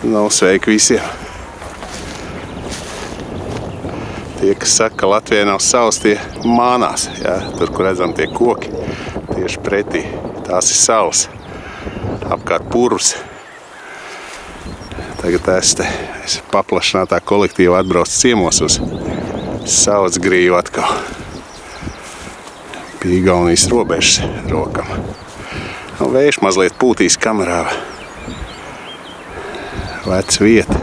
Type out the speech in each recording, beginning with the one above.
Nu, sveiki visiem! Tie, kas saka, ka Latvijai nav salas, tie mānās. Jā, tur, kur redzam tie koki, tieši pretī. Tās ir salas. Apkārt purvs. Tagad es paplašinātā kolektīva atbraucu ciemos uz Saudzgrīvu atkal. Pie Igaunijas robežas rokam. Nu, vējš mazliet pūtīs kamerā. Veca vieta.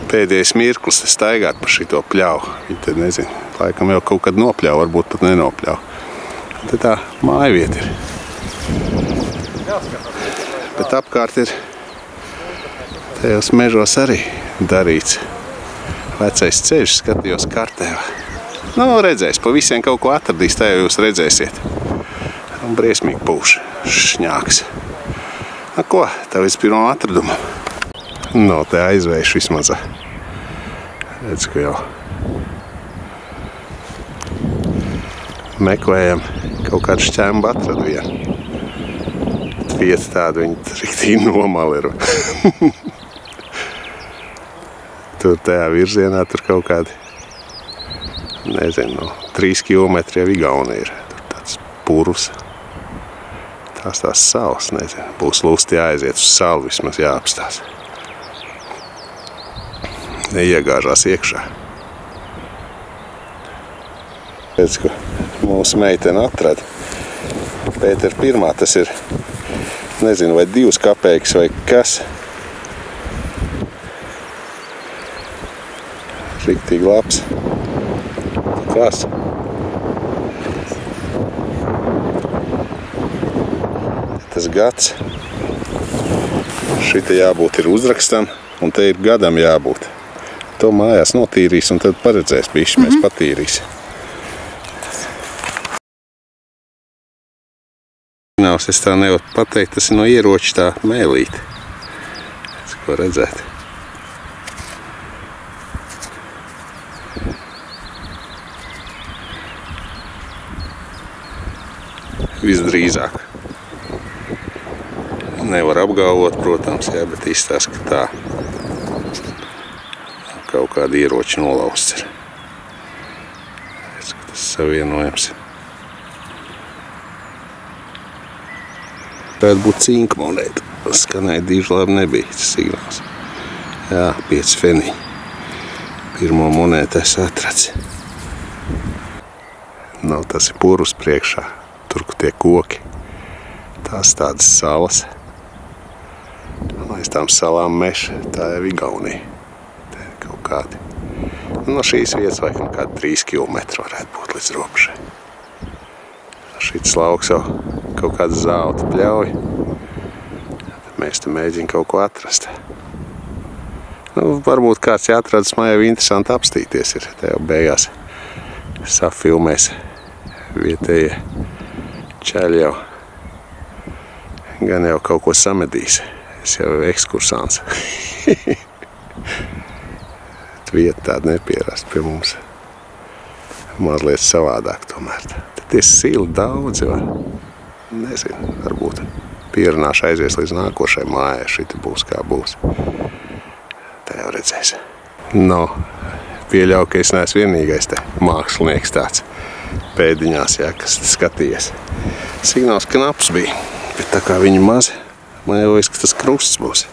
Pēdējais mirklis staigāt pa šito pļauju. Viņi te nezinu, laikam jau kaut kad nopļauj, varbūt pat nenopļauj. Te tā māja vieta ir. Bet apkārt ir tajos mežos arī darīts vecais ceļš, skatījos kartē. Nu, redzēs, pa visiem kaut ko atradīs, tā jau jūs redzēsiet. Un briesmīgi pūš, šņāks. Nu, ko, tā vispirmam atradumam. No, te aizvējš vismaz. Redz, ka jau meklējam kaut kādu šķēmu atradu vienu. Vieta tāda, viņi riktīgi nomali ir. Tur tajā virzienā tur kaut kādi, nezinu, 3 kilometri jau Igaunija ir. Tur tāds purvs. Tās salas, nezinu. Būs lusti jāaiziet uz salu, vismaz jāapstās. Neiegāžās iekšā. Redz, ko mūsu meitene atrada. Pēter pirmā tas ir, nezinu, vai 2 kapeikas vai kas. Riktīgi labs. Kas? Tas gads. Šita jābūt ir uzrakstam, un te ir gadam jābūt. To mājās notīrīs, un tad paredzēs bišķi, mēs patīrīs. Es tā nevaru pateikt, tas ir no ieroča tā mēlīte. Es ko redzēt. Visdrīzāk. Nevar apgalvot, protams, jā, bet izstāst, ka tā kaut kāda ieroča nolausts ir. Redz, ka tas savienojams. Varētu būt cinka monēta. Skanēja diži labi nebija tas signāls. Jā, 5 feniņi. Pirmo monētu es atraci. Nav, tas ir purvs priekšā. Tur, kur tie koki. Tās tādas salas. Aiz tām salām meža. Tā ir Igaunija. Tā ir kaut kādi. No šīs vietas vajag kādi 3 kilometri varētu būt līdz robežai. Šits lauks jau kaut kāda zelta pļauj. Mēs te mēģinām kaut ko atrast. Nu, varbūt kāds jāatradas, man jau interesanti apstīties ir. Te jau beigās safilmēs vietējie čaļi jau. Gan jau kaut ko samedīs. Es jau ekskursants. Vieta tāda nepierast pie mums. Mazliet savādāk tomēr. Tie sili daudz, jo nezinu, varbūt pierunāšu aizies līdz nākošai mājai. Šita būs kā būs. Tā jau redzēs. No, pieļauju, ka es neesmu vienīgais te mākslinieks tāds pēdiņās, jā, kas skatījies. Signāls knaps bija, bet tā kā viņi mazi, man jau liekas, ka tas krusts būs.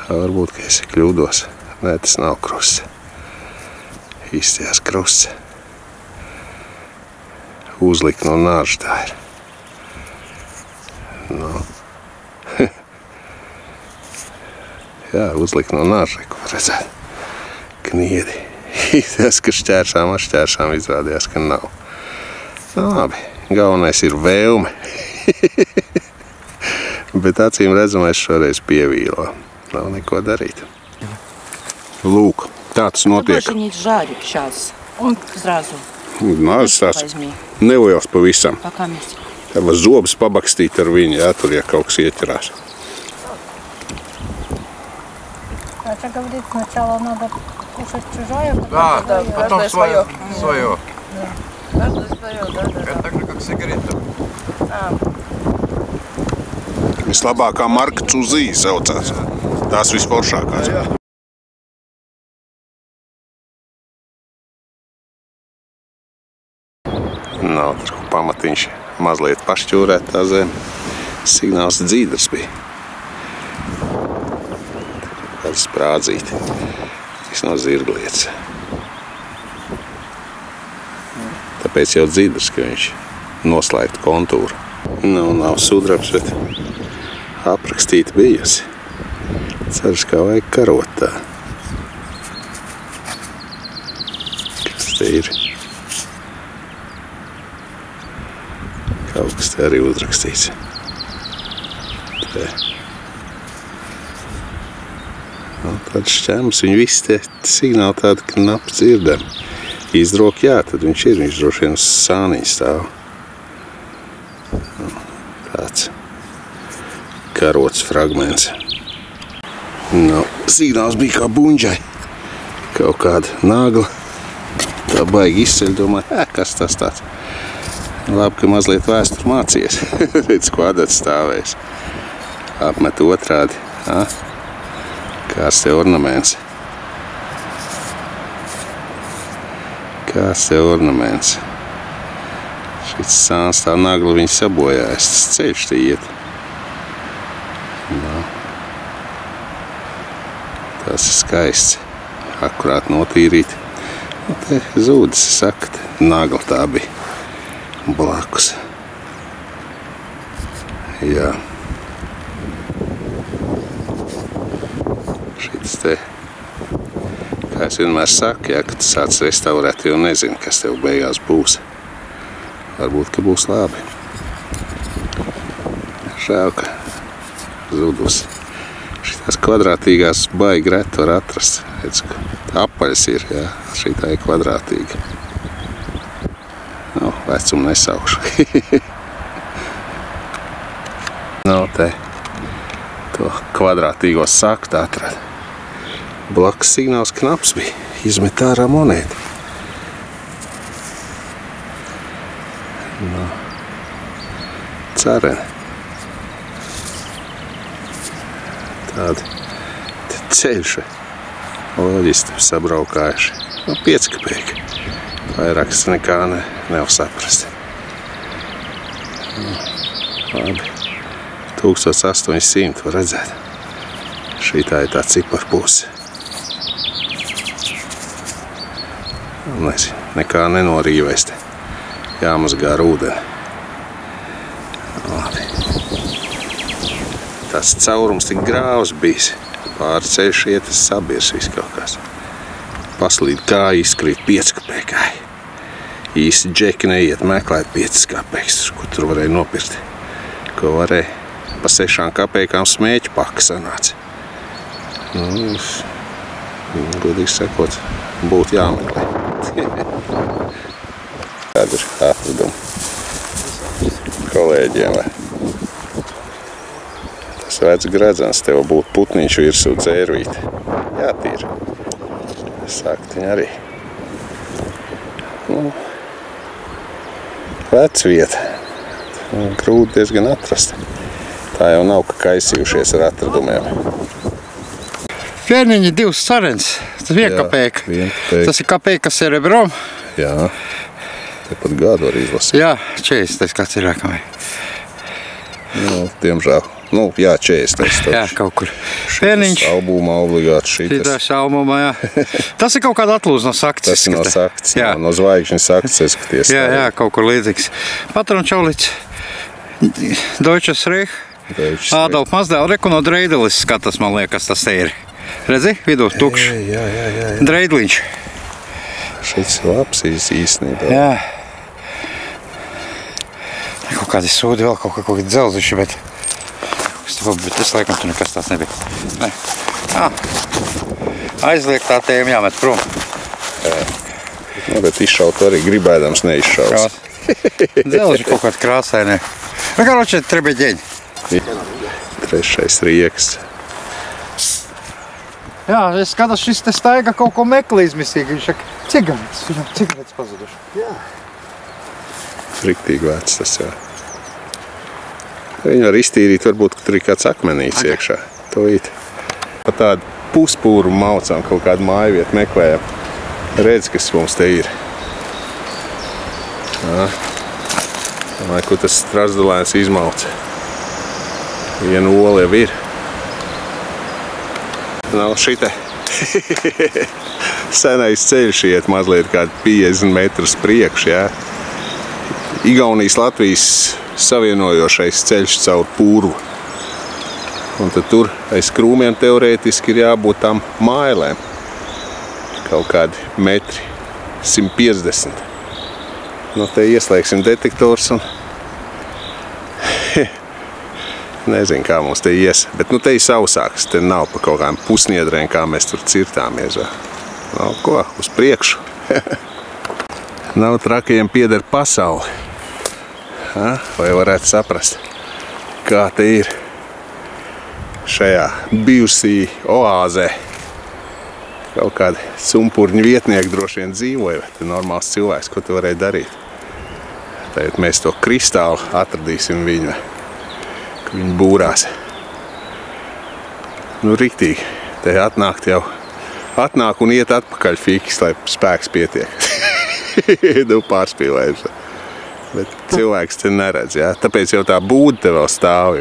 Varbūt, ka es kļūdos. Nē, tas nav krusts. Īstajās krusts. Uzlikt no nāža tā ir. No. Jā, uzlikt no nāža, ko redzēt. Kniedi. Tas, ka šķēršām izrādījās, ka nav. Labi, galvenais ir vēlme. Bet acīm redzamais šoreiz pievīlo. Nav neko darīt. Lūk, tā tas notiek. Жарю сейчас. Он сразу. Mazs tās neliels pavisam. Tā var zobus pabakstīt ar viņu, jā, tur, ja kaut kas ieķerās. Катя говорит, сначала надо кушать чужое, Да, потом свое. Каждый свое, да. Это так же, как сигарета. Vislabākā marka Cuzī saucās. Tās visforšākās. Nav tur pamatiņš mazliet pašķūrēt tā zeme. Signāls dzīdrs bija. Kāda sprādzīti. Tas nav zirglietis. Tāpēc jau dzīdrs, ka viņš noslēgt kontūru. Nav sudrabs, bet aprakstīta bijusi. Ceras, kā vajag karot tā. Kas te ir? Kaut kas te arī uzrakstīts. Te. Tāds šķēms, viņi visi te signāli tādi knapi dzirdami. Izdrok, jā, tad viņš droši vien uz sāniņa stāv. Tāds karots fragments. Signāls bija kā buņģai. Kaut kāda nagla. Tā baigi izceļ, domāju, kas tas tāds. Labi, ka mazliet vēsturi mācies. Redz, kvadrats stāvēs. Apmet otrādi. Kāds te ornaments. Kāds te ornaments. Šis sāns tā nagla viņa sabojājas. Tas ceļš te iet. Tas ir skaists. Akurāt notīrīt. Te zūdas, saka, nagla tā bija. Blakus. Jā. Šitas te, kā es vienmēr saku, ja, kad tu sāc restaurēt, jau nezinu, kas tev beigās būs. Varbūt, ka būs labi. Žēl, ka zudus. Šitās kvadrātīgās baigi reti var atrast. Redz, ka apaļas ir, jā. Šitā ir kvadrātīga. Vecumu nesaukšu. Te to kvadrātīgo saktu atrada. Blakus signāls knaps bija. Izmet ārā monētu. Cereni. Tādi ceļš. Loģisti sabraukājuši. 5 kapēki. Vairākas nekā nevar saprast. Labi. 1800 var redzēt. Šitā ir tā ciparu puse. Nezinu, nekā nenorīvēs te. Jāmazgā ar ūdeni. Labi. Tas caurums tik grāvs bijis. Pāri ceļš iet, tas sabirs viss kaut kas. Paslīd kā izkrīt 5 kapēkai. Īsti džeki neiet meklēt 5 kapēkas, ko tur varēja nopirkt. Ko varēja pa 6 kapēkām smēķu paka sanāca. Godīgi sakot, būtu jāmeklē. Kāda ir atraduma kolēģiem, vai? Tas redz gredzens, tev būtu putniņš virsū dzērvīti. Jātīra. Sākt viņa arī. Vec vieta. Grūti diezgan atrast. Tā jau nav, ka kaisījušies ar atradumiem. Pērniņi 2 sarens. Tas 1 kapēka. Tas ir kapēka cerebrom. Jā. Tepat gadu var izlasīt. Jā, 40. kā cilvēkam. Diemžēl. Jā, 40. Jā, kaut kur. Pērniņš. Albumā obligāti šitas. Šitas albumā, jā. Tas ir kaut kāda atlūza no saktas. Tas ir no saktas, no zvaigžņu saktas izskaties. Jā, kaut kur līdzīgs. Patrončaulits, Deutsches Reich, Ādolf Mazdēl, reku no Dreidelis skatas, man liekas, tas te ir. Redzi, vidū tukšs. Jā. Dreidliņš. Šis labs īstenībā. Jā. Kaut kādi sūdi vēl, kaut kādi dzelzuši, bet es laikam tur nekas tās nebija. Ne. Aizliegtā tēma jāmet prom. Bet izšaut arī gribēdams neizšaus. Dzelži kaut kādi krāsaini. Karoči, trebeģeņi. 3. rieks. Jā, es skatos, šis te staiga kaut ko meklē izmisīgi. Viņš saka, cigaretes pazuduši. Jā. Riktīgi vecs tas, jā. Viņu var iztīrīt, varbūt, ka tur ir kāds akmenīts iekšā. Tūīt. Pa tādu puspūru maucām kaut kādu māju vietu meklējam. Redz, kas mums te ir. Domāju, ko tas strazdulēns izmauca. Viena ola jau ir. Nav šite senais ceļš iet mazliet kādi 50 metrus priekš, jā. Igaunijas Latvijas savienojošais ceļš caur Pūrvu. Un tad tur aiz krūmiem teorētiski ir jābūt tām mājelēm. Kaut kādi metri, 150. Nu, te ieslēgsim detektors un nezinu, kā mums te ies. Bet nu te ir sausāks, te nav pa kaut kādām pusniedrēm, kā mēs tur cirtāmies. Nu, ko, uz priekšu. Nav trakajiem pieder pasauli. Vai varētu saprast, kā te ir šajā bijusī oāzē. Kaut kādi sumpurņu vietnieki droši vien dzīvoja, bet te normāls cilvēks, ko tu varēja darīt. Tagad mēs to kristālu atradīsim viņu, ka viņi būrās. Nu, riktīgi. Te atnākt jau. Atnāk un iet atpakaļ fiks, lai spēks pietiek. Nu, pārspīlējums. Bet cilvēks te neredz, jā. Tāpēc jau tā būda te vēl stāv.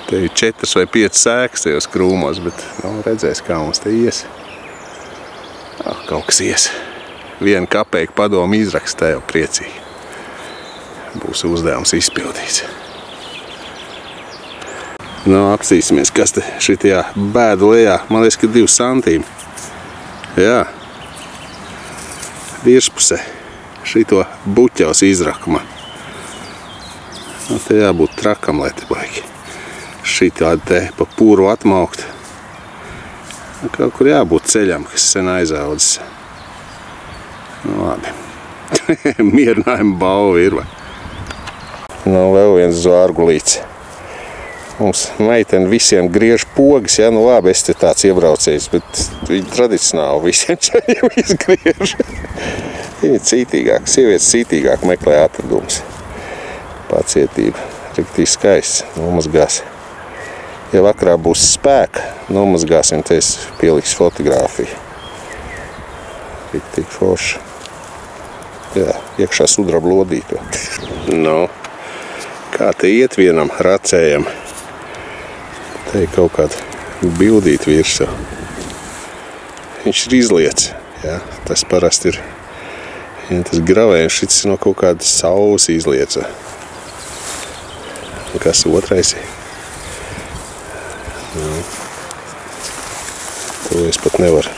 Te ir 4 vai 5 sēkas tajos krūmos, bet nu, redzēs, kā mums te ies. Kaut kas ies. 1 kapeiku padomu izrakstē jau priecīgi. Būs uzdevums izpildīts. Nu, apsīsimies, kas te šitajā bēdu lejā. Man liekas, ka 2 santīmi. Jā. Virspusē. Šito buķaus izrakuma. Nu, te jābūt trakam, lai te baigi. Šitādi te pa Pūru atmaukt. Kaut kur jābūt ceļam, kas sen aizaudzis. Nu, labi. Mierinājuma balva ir, vai? Nu, vēl viens zārgulīts. Mums meiteni visiem griež pogas, jā, nu labi, es te tāds iebraucējis, bet viņi tradicionāli visiem ceļiem izgriež. Viņi cītīgāk, sievietes cītīgāk meklē atradumus. Pacietība, riktīgi skaists, nomazgās. Ja vakarā būs spēka, nomazgāsim, te es pieliks fotogrāfiju. Riktīgi forši. Jā, iekšā sudraba lodīto. Nu, kā te iet vienam racējam? Te ir kaut kāda bildīt virsā. Viņš ir izliets, jā. Tas parasti ir, ja tas gravējums, šits no kaut kāda saules izlieca. Un kas otrais ir? Nu, to es pat nevaru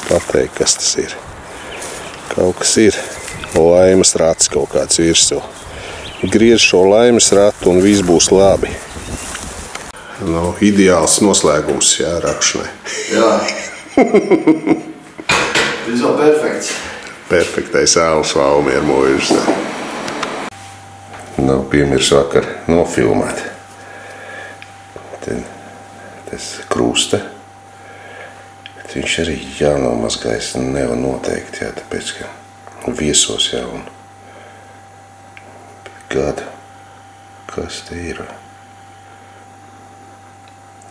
pateikt, kas tas ir. Kaut kas ir. Laimes rats kaut kāds virsū. Griež šo laimes ratu un viss būs labi. Nu, ideāls noslēgums, jā, rakšanai. Jā. Tas vēl perfekts. Perfektais āls valmiermojušs. Nu, piemirs vakar nofilmēt. Tas krūste. Viņš arī jānomazgājas nevar noteikti, jā, tāpēc, ka viesos jau un gada, kas te ir.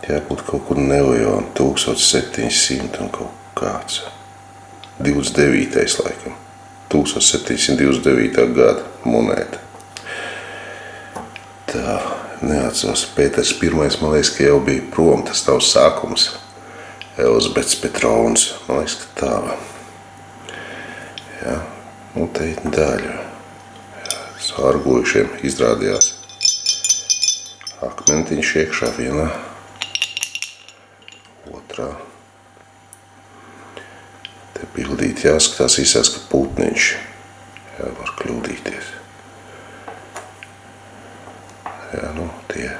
Jābūt kaut kur Neojona 1700 un kaut kāds. 29. laikam. 1729. gada monēta. Tā, neatceros. Pēters I, man liekas, ka jau bija prom, tas tavs sākums. Elizabets Petrons, man liekas, ka tā. Jā, nu te ir daļa. Sārgojušiem izrādījās akmentiņš iekšā vienā, otrā. Te bildīt jāskatās īsās, ka putniņš. Jā, var kļūdīties. Jā, nu tie.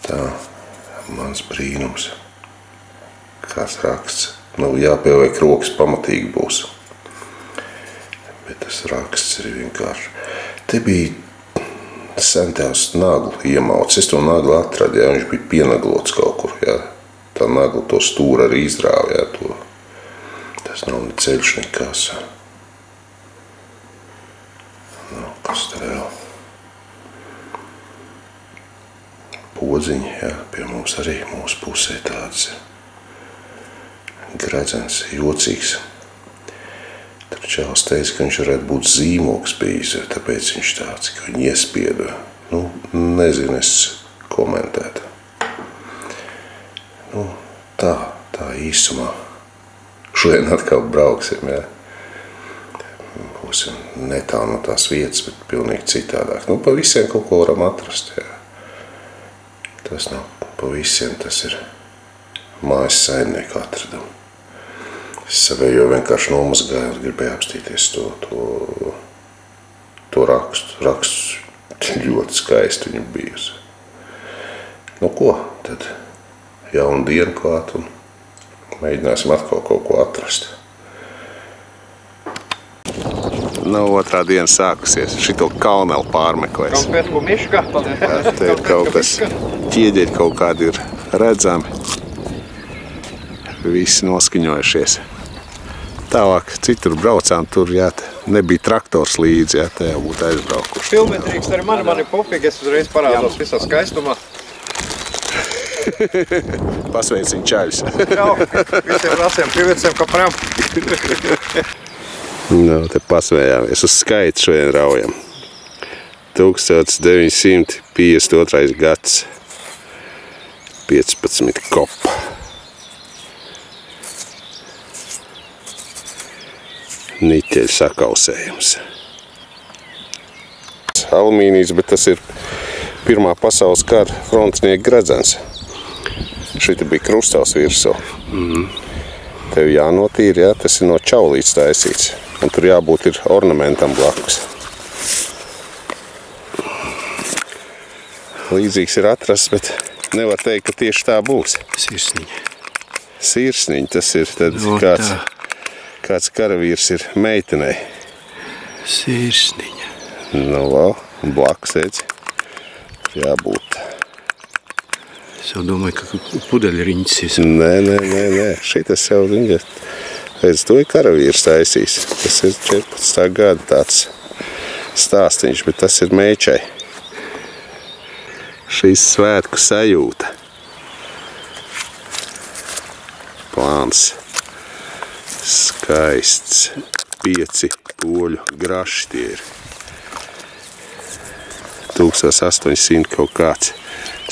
Tā, mans brīnums. Kāds raksts. Nu, jāpieliek rokas pamatīgi būs. Bet tas raksts ir vienkārši. Te bija sentēvs naglu iemauts. Es to naglu atradu, jā, viņš bija pienaglots kaut kur, jā. Tā nagla to stūru arī izrāva, jā, to. Tas nav ne ceļš nekas. Nu, kas te vēl? podziņi, jā, pie mums arī mūsu pusē tāds gredzens, jocīgs. Tur čāls teica, ka viņš varētu būt zīmogs bijis, tāpēc viņš tāds, ka viņu iespieda. Nu, nezinu, es komentētu. Nu, tā īsumā. Šodien atkal brauksim, jā. Būsim netālu no tās vietas, bet pilnīgi citādāk. Nu, pa visiem kaut ko varam atrast, jā. Tas nav pa visiem, tas ir mājas saimnieku atradumu. Es savējo vienkārši nomazgāju un gribēju apstīties to rakstu. Raksts ļoti skaisti viņu bijusi. Nu ko, tad jaunu dienu klāt un mēģināsim atkal kaut ko atrast. Nav otrā diena sākusies. Šito kalnelu pārmeklēs. Kam pētku miška? Jā, te ir kaut kas, ķieģeļi kaut kādi ir redzami. Visi noskaņojušies. Tālāk citur braucām, tur jā, nebija traktors līdzi, jā, te jau būtu aizbraukuši. Filmetrīgs arī mani pupīgi, es uzreiz parādos visā skaistumā. Pasveiciņ čaļus. Čau, visiem rasiem privieciem kaprām. Nu, te pasvējāmies uz skaitu šodien raujam. 1952. gads. 15 kopa. Niķeļu sakausējums. Alumīnijas, bet tas ir Pirmā pasaules kara frontinieka gredzens. Šita bija krustals virsū. Tev jānotīra, jā, tas ir no čaulītes taisīts. Un tur jābūt ir ornamentam blakus. Līdzīgs ir atrasts, bet nevar teikt, ka tieši tā būs. Sirsniņa. Sirsniņa, tas ir tad kāds karavīrs ir meitenei. Sirsniņa. Nu, vēl, blakus redzi, jābūt. Es jau domāju, ka pudeļriņas. Nē, šitas jau viņa, redz, to ir karavīrs taisīs. Tas ir 14. gada tāds stāstiņš, bet tas ir meičai. Šīs svētku sajūta. Plāns. Skaists. 5 poļu graši tie ir. 1800 kaut kāds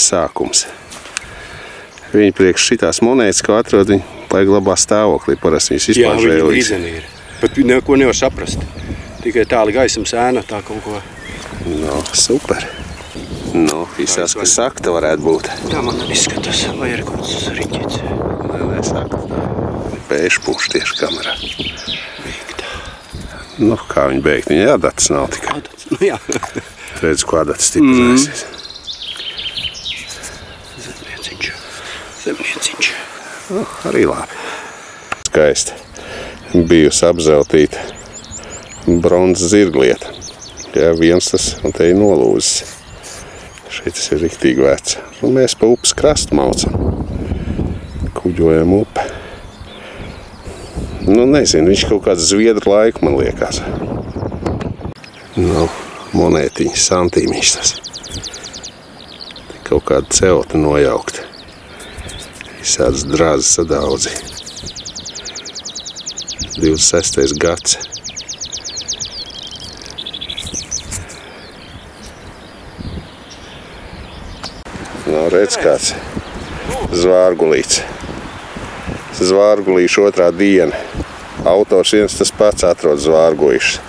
sākums. Viņi priekš šitās monētas, ko atrod, viņi vajag labā stāvoklī. Parasti viņas vispār žēlīgs. Jā, viņi līdzeni ir. Bet neko nevar saprast. Tikai tāli gaisam sēna, tā kaut ko. No, super. Nu, visās, ka sakta varētu būt. Tā man izskatās, vai ir kaut kāds riņķīts. Nē, sakta. Pēšpūš tieši kamerā. Beigta. Nu, kā viņi beigt? Viņa adatas nav tikai. Adats, nu jā. Redz, ko adatas stiprinājasies. Zemnieciņš. Nu, arī labi. Skaisti. Bijusi apzeltīta bronzas zirglieta. Jā, viens tas, un te ir nolūzis. Šitas ir riktīgi vecs. Un mēs pa upes krastu maucam. Kuģojam upe. Nu, nezinu, viņš kaut kāds zviedru laiku, man liekas. Nu, monētiņas, santīmiņš tas. Kaut kāda celta nojaukta. Visādas drāzes sadaudzi. 26. gads. Nu, redz kāds zvārgulīts. Zvārgulīšu otrā diena. Autors viens tas pats atrod zvārgulīšus.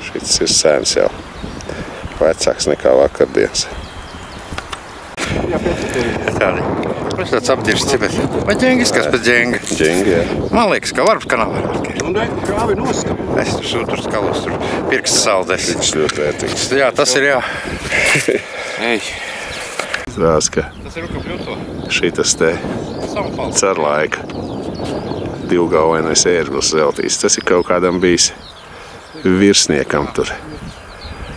Šis ir sēns jau. Vecāks nekā vakardienas. Tādi. Tāds apdirsts, bet vai ģengis, kas pēc ģenga? Ģengi, jā. Man liekas, ka varbūt, ka nav. Un grāvi noskap. Es tur skalus, tur pirksts saldēs. Viņš ļoti vērtīgs. Jā, tas ir jā. Ei. Zrās, ka Tas ir ruka bļuto. šitas te car laika divgalvainais ērglis zeltīs. Tas ir kaut kādam bijis virsniekam tur.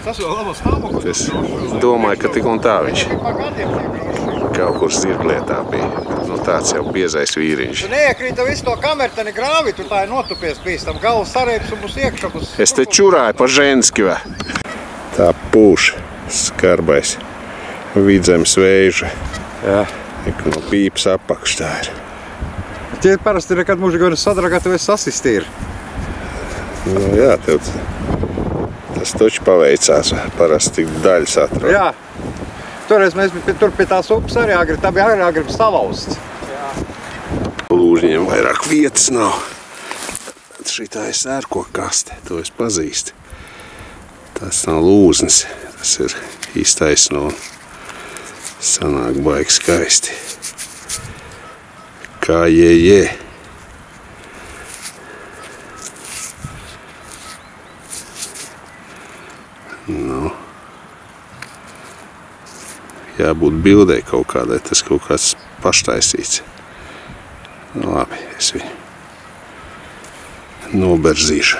Tas vēl labas stāvoklis. Es domāju, ka tik un tā viņš kaut kur zirglietā bija. Nu, tāds jau biezais vīriņš. Tu neiekrīta visu to kamerteni grāvi, tur tā ir notupies bijis. Tam galvas sarēps un būs iekšapus. Es te čurāju pa ženski vē. Tā pūš skarbais Vidzemes vēža. Jā. No pīpas apakš tā ir. Tie parasti nekad mūžīgi sadragāti vai sasistīri. Nu, jā, tev tas taču paveicās. Parasti tik daļas atrod. Jā. Toreiz mēs tur pie tās upes arī agri, tā bija agri salausts. Lūžņiem vairāk vietas nav. Šitā ir sērko kaste, to es pazīstu. Tas nav lūznis, tas ir iztaisno un sanāk baigi skaisti. Kā jē. Nu. Jābūt bildē kaut kādai, tas kaut kāds paštaisīts. Nu, labi, es viņu noberzīšu.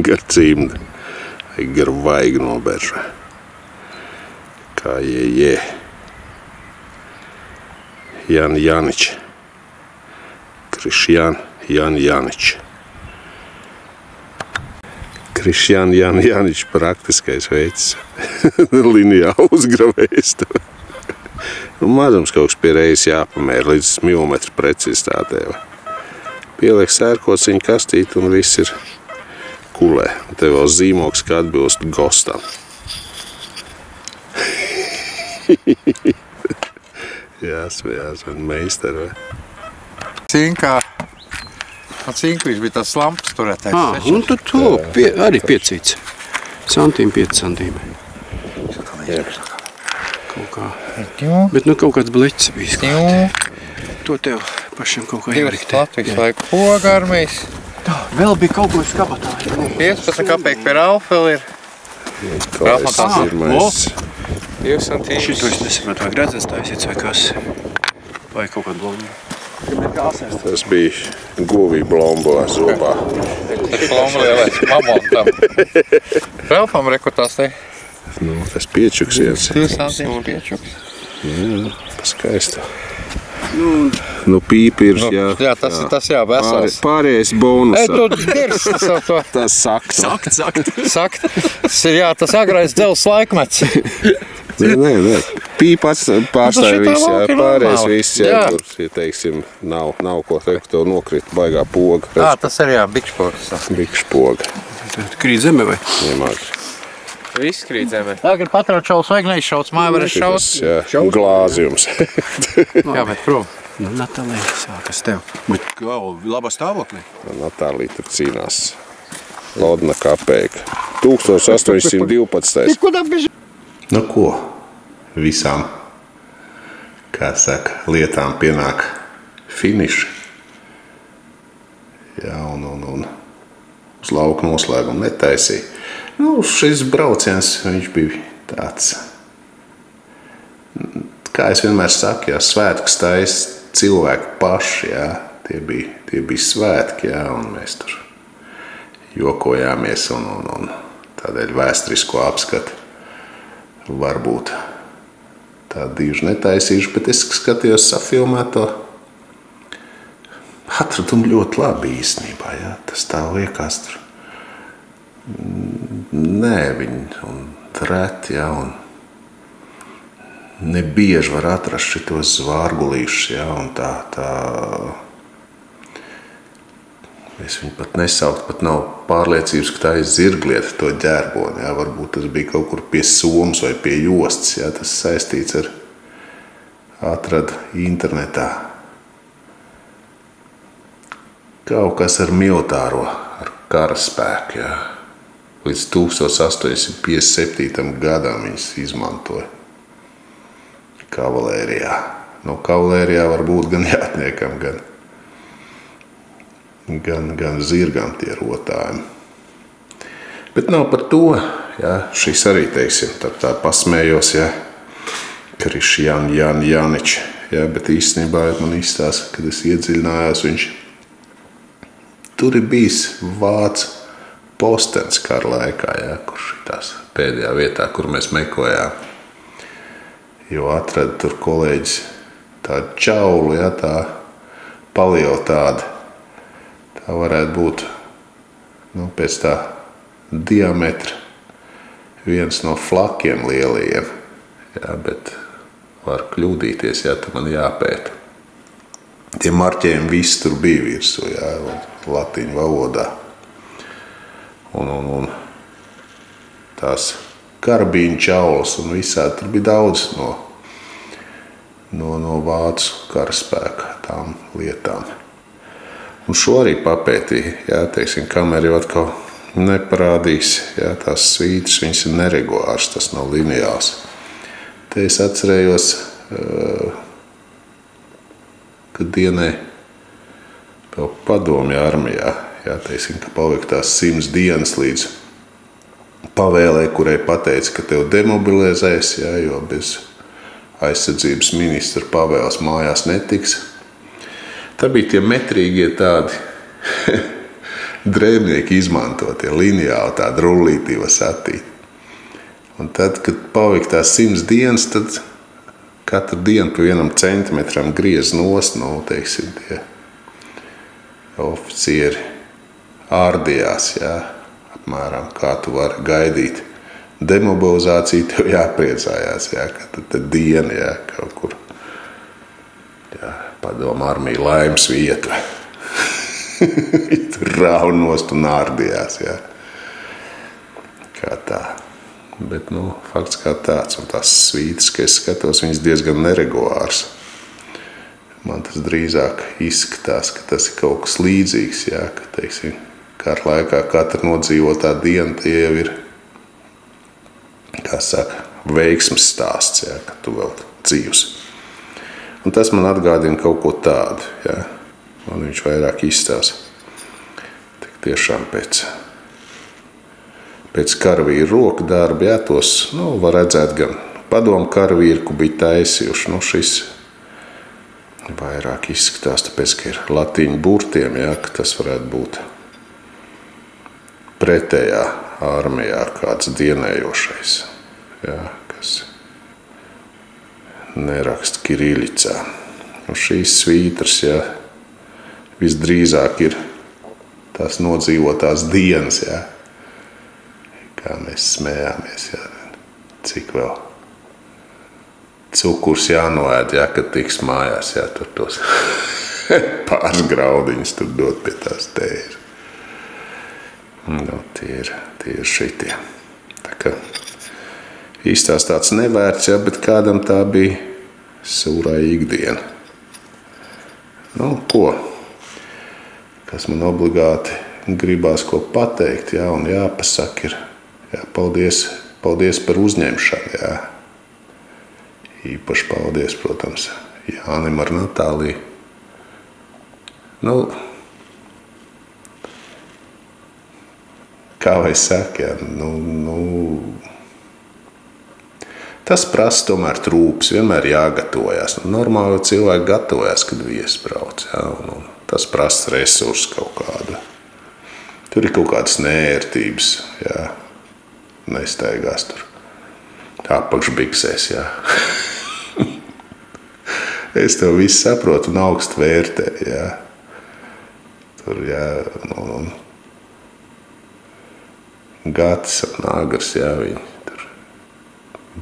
Gar cimdu. Vai gar vaigu noberžu. Kā jē. Jan Janič. Krišjan Jan Janič. Krišjan Jan Janič praktiskais veids. Linijā uzgravējis. Mazums kaut kas pie reizes jāpamēra līdz milimetru precizitātē. Pieliek sērkociņu kastīti un viss ir kulē. Un te vēl zīmoks, kā atbilst gostam. Jāsmējās, man meistari, vai? Cinkā. Cinku viņš bija tās lampas turētais. Un tad to arī piecīts. Santīm, 5 santīmi. Kaut kā. Bet nu kaut kāds bleķis bija. To tev pašam kaut kā ielikt. Latvijas laiku poga armijas. Tā, vēl bija kaut ko skabatā. 15 kapēki pie Ralfa vēl ir. Klais pirmais. 2 santīmes. Šito es nesaprotu, vai gredzes taisīts vai kas. Vai kaut kādu blombu. Tas bija govī blombo zobā. Tas blombu lielais mamontam. Ralfam rekutās te. Nu, tas piečuks viens. 2 santīmes piečuks. Jā, skaisti. Nu, pīpi ir, jā. Jā, tas jā, vesels. Pārējais bonus. Tu dirsti savu to. Tas sakt. Sakt. Tas ir, jā, tas agrais dzels laikmets. Nē. Pīpats pārstāja viss, jā. Pārējais viss, jā. Jā. Tur, ja teiksim, nav ko teikt, tev nokrīt baigā poga. Tas ir, jā, bikšpogas. Bikšpoga. Krīt zeme vai? Nemāk. Viss krīt zemē. Tagad patraut šaus vajag neizšauts, māja var šaus. Jā, glāzījums. Jā, bet prom. Nu, Natālija, sākas tev. Bet kā, labā stāvoklī? Natālija tur cīnās. Lodna kapēka. 1812. Nu ko, visām, kā saka, lietām pienāk finiši. Jā, un uz lauku noslēgumu netaisīja. Nu, šis brauciens, viņš bija tāds, kā es vienmēr saku, jā, svētkus taisa cilvēki paši, jā, tie bija svētki, jā, un mēs tur jokojāmies, un tādēļ vēsturisko apskatu varbūt tādu dižu netaisīšu, bet es skatījos safilmēto, atradumu ļoti labi īstenībā, jā, tas tā liekas tur. Nē, viņi un reti, jā, un nebieži var atrast šitos zvārgulīšus, jā, un tā, es viņu pat nesaukt, pat nav pārliecības, ka tā ir zirglieta to ģērboni, jā, varbūt tas bija kaut kur pie somas vai pie jostas, jā, tas saistīts ar atrada internetā. Kaut kas ar militāro, ar karaspēku, jā. Līdz 1857. gadam viņas izmantoja kavalērijā. No kavalērijā var būt gan jātniekam, gan zirgam tie rotājumi. Bet nav par to, jā, šis arī, teiksim, tā pasmējos, jā, Krišjan Jan Janič, jā, bet īstenībā man izstāsta, kad es iedziļinājos, viņš tur ir bijis vācu postens kara laikā, jā, kurš tās pēdējā vietā, kur mēs meklējām. Jo atrada tur kolēģis tādu čaulu, jā, tā paliela tāda. Tā varētu būt, nu, pēc tā diametra viens no flakiem lielajiem, jā, bet var kļūdīties, jā, tad man jāpēta. Tie marķējumi viss tur bija virsū, jā, latīņu valodā. Un tās karabīņu čaulas un visādi, tur bija daudz no vācu karaspēka tām lietām. Un šo arī papētīja, jā, teiksim, kamēr jau atkal neparādīs, jā, tās svītras, viņas ir neregulārs, tas nav lineāls. Te es atcerējos, kad dienē vēl padomju armijā, jā, teiksim, ka palika tās 100 dienas līdz pavēlē, kurai pateica, ka tev demobilizēs, jā, jo bez aizsardzības ministra pavēles mājās netiks. Tā bija tie metrīgie tādi drēbnieki izmantotie, lineāli tādi rullīti vai satīti. Un tad, kad palika tās 100 dienas, tad katru dienu pa 1 centimetram griez nost, teiksim, tie oficieri ārdījās, jā, apmēram, kā tu vari gaidīt demobilizāciju, tev jāpriecājās, jā, ka tad diena, jā, kaut kur, jā, padomu armija laimes vieta. Tur raunost un ārdījās, jā. Kā tā. Bet, fakts kā tāds, un tās svītas, ka es skatos, viņas diezgan neregulārs. Man tas drīzāk izskatās, ka tas ir kaut kas līdzīgs, jā, ka, teiksim, kādu laikā katra nodzīvotā diena, tie jau ir, kā saka, veiksmes stāsts, jā, ka tu vēl dzīvs. Un tas man atgādina kaut ko tādu, jā. Man viņš vairāk izstāsta. Tik tiešām pēc karavīru roku darba, jā, tos, var redzēt gan padomu karavīru, ku bija taisījuši, šis vairāk izskatās, tāpēc, ka ir latīņu burtiem, jā, ka tas varētu būt pretējā armijā kāds dienējošais, jā, kas neraksta kiriļicā. Un šīs svītras, jā, visdrīzāk ir tās nodzīvotās dienas, jā, kā mēs smējāmies, jā, cik vēl cukurs jānoēd, jā, kad tiks mājās, jā, tur tos pāris graudiņus tur dot pie tās tēras. Tie ir šitie. Tā kā īstās tāds nevērts, jā, bet kādam tā bija sūrā ikdiena. Ko? Kas man obligāti gribās ko pateikt, jā, un jāpasaka ir, jā, paldies par uzņemšanu, jā. Īpaši paldies, protams, Jānim ar Natāliju. Kā vai saka, jā, tas prasa tomēr trūps, vienmēr jāgatavojās. Normāli cilvēki gatavojās, kad viesi brauc, jā, un tas prasa resursu kaut kādu. Tur ir kaut kādas neērtības, jā, nestaigās tur apakšbiksēs, jā. Es tev visu saprotu un augstu vērtēju, jā. Tur, jā, Gatis un Nāgars, jā, viņi tur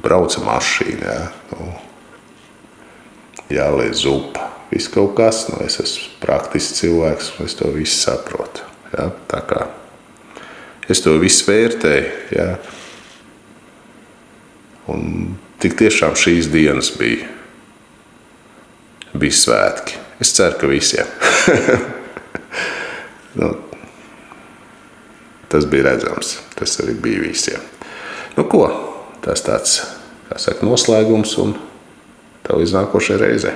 brauca mašīna, jā, jāliez zupa. Viss kaut kas, es esmu praktisks cilvēks, un es to visu saprotu, jā, tā kā es to visu vērtēju, jā. Un tik tiešām šīs dienas bija svētki. Es ceru, ka visiem. Tas bija redzams, tas arī bija visiem. Tas tāds, kā saka, noslēgums un tev līdz nākošajai reizei.